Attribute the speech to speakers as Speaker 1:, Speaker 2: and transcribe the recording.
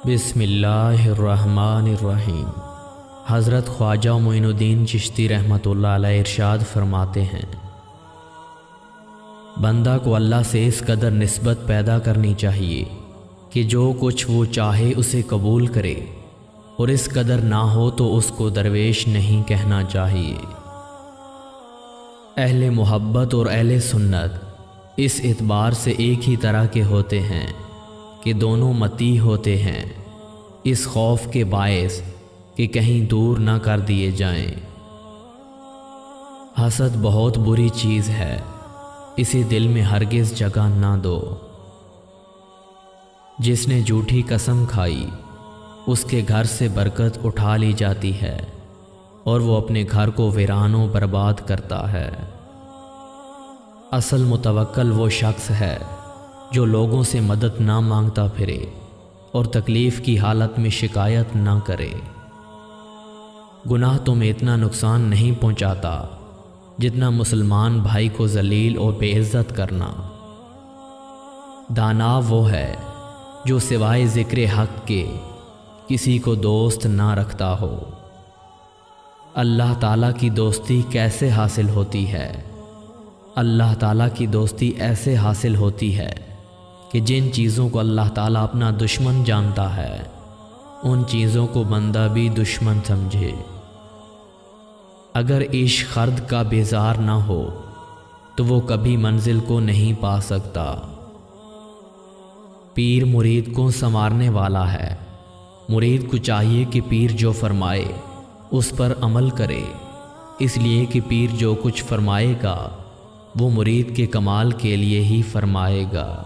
Speaker 1: بسم اللہ الرحمن الرحیم۔ حضرت خواجہ معین الدین چشتی رحمۃ اللہ علیہ ارشاد فرماتے ہیں، بندہ کو اللہ سے اس قدر نسبت پیدا کرنی چاہیے کہ جو کچھ وہ چاہے اسے قبول کرے، اور اس قدر نہ ہو تو اس کو درویش نہیں کہنا چاہیے۔ اہل محبت اور اہل سنت اس اعتبار سے ایک ہی طرح کے ہوتے ہیں کہ دونوں مطیع ہوتے ہیں، اس خوف کے باعث کہ کہیں دور نہ کر دیے جائیں۔ حسد بہت بری چیز ہے، اسے دل میں ہرگز جگہ نہ دو۔ جس نے جھوٹی قسم کھائی اس کے گھر سے برکت اٹھا لی جاتی ہے اور وہ اپنے گھر کو ویران و برباد کرتا ہے۔ اصل متوکل وہ شخص ہے جو لوگوں سے مدد نہ مانگتا پھرے اور تکلیف کی حالت میں شکایت نہ کرے۔ گناہ تمہیں اتنا نقصان نہیں پہنچاتا جتنا مسلمان بھائی کو ذلیل اور بے عزت کرنا۔ دانا وہ ہے جو سوائے ذکر حق کے کسی کو دوست نہ رکھتا ہو۔ اللہ تعالیٰ کی دوستی کیسے حاصل ہوتی ہے؟ اللہ تعالیٰ کی دوستی ایسے حاصل ہوتی ہے کہ جن چیزوں کو اللہ تعالیٰ اپنا دشمن جانتا ہے ان چیزوں کو بندہ بھی دشمن سمجھے۔ اگر عشق خرد کا بیزار نہ ہو تو وہ کبھی منزل کو نہیں پا سکتا۔ پیر مرید کو سنوارنے والا ہے، مرید کو چاہیے کہ پیر جو فرمائے اس پر عمل کرے، اس لیے کہ پیر جو کچھ فرمائے گا وہ مرید کے کمال کے لیے ہی فرمائے گا۔